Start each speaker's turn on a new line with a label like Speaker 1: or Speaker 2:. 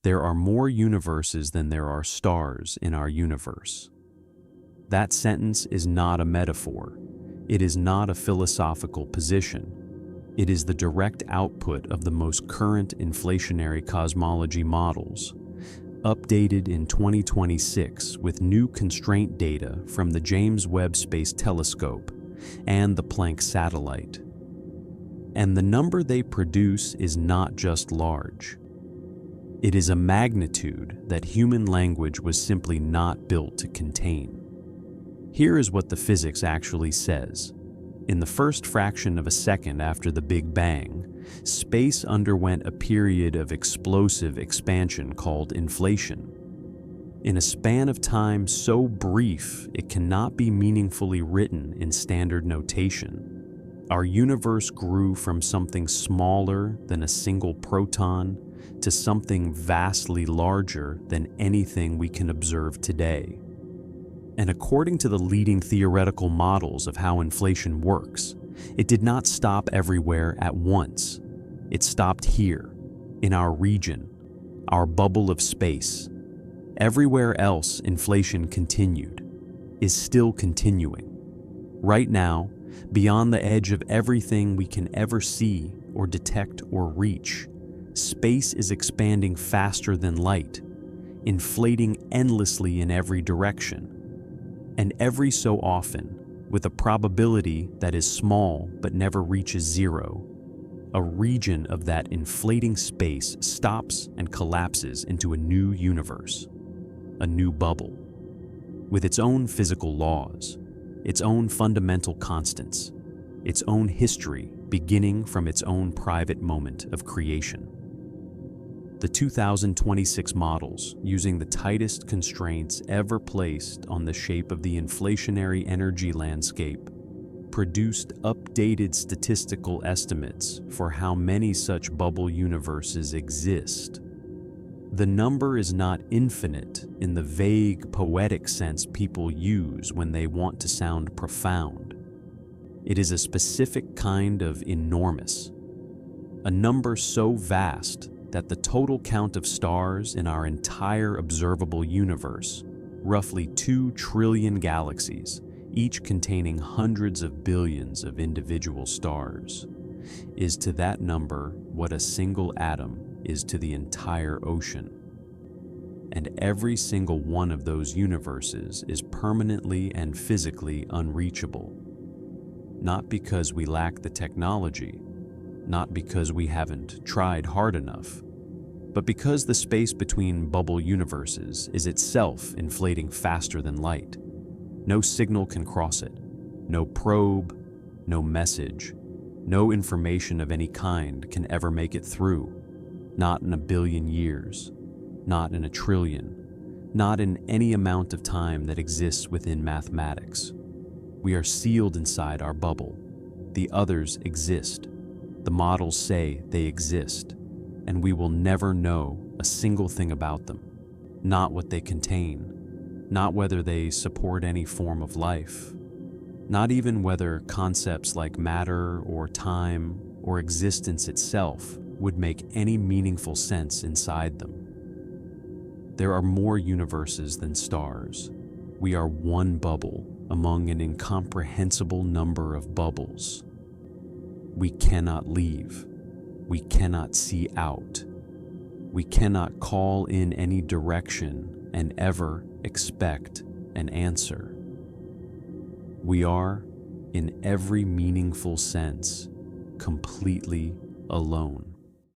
Speaker 1: There are more universes than there are stars in our universe. That sentence is not a metaphor. It is not a philosophical position. It is the direct output of the most current inflationary cosmology models, updated in 2026 with new constraint data from the James Webb Space Telescope and the Planck satellite. And the number they produce is not just large. It is a magnitude that human language was simply not built to contain. Here is what the physics actually says. In the first fraction of a second after the Big Bang, space underwent a period of explosive expansion called inflation. In a span of time so brief it cannot be meaningfully written in standard notation, our universe grew from something smaller than a single proton to something vastly larger than anything we can observe today. And according to the leading theoretical models of how inflation works, it did not stop everywhere at once. It stopped here, in our region, our bubble of space. Everywhere else, inflation continued, is still continuing. Right now, beyond the edge of everything we can ever see or detect or reach, space is expanding faster than light, inflating endlessly in every direction. And every so often, with a probability that is small but never reaches zero, a region of that inflating space stops and collapses into a new universe, a new bubble, with its own physical laws, its own fundamental constants, its own history beginning from its own private moment of creation. The 2026 models, using the tightest constraints ever placed on the shape of the inflationary energy landscape, produced updated statistical estimates for how many such bubble universes exist. The number is not infinite in the vague, poetic sense people use when they want to sound profound. It is a specific kind of enormous, a number so vast that the total count of stars in our entire observable universe, roughly 2 trillion galaxies, each containing hundreds of billions of individual stars, is to that number what a single atom is to the entire ocean. And every single one of those universes is permanently and physically unreachable. Not because we lack the technology, not because we haven't tried hard enough, but because the space between bubble universes is itself inflating faster than light. No signal can cross it, no probe, no message, no information of any kind can ever make it through, not in a billion years, not in a trillion, not in any amount of time that exists within mathematics. We are sealed inside our bubble. The others exist. The models say they exist, and we will never know a single thing about them. Not what they contain, not whether they support any form of life, not even whether concepts like matter or time or existence itself would make any meaningful sense inside them. There are more universes than stars. We are one bubble among an incomprehensible number of bubbles. We cannot leave. We cannot see out. We cannot call in any direction and ever expect an answer. We are, in every meaningful sense, completely alone.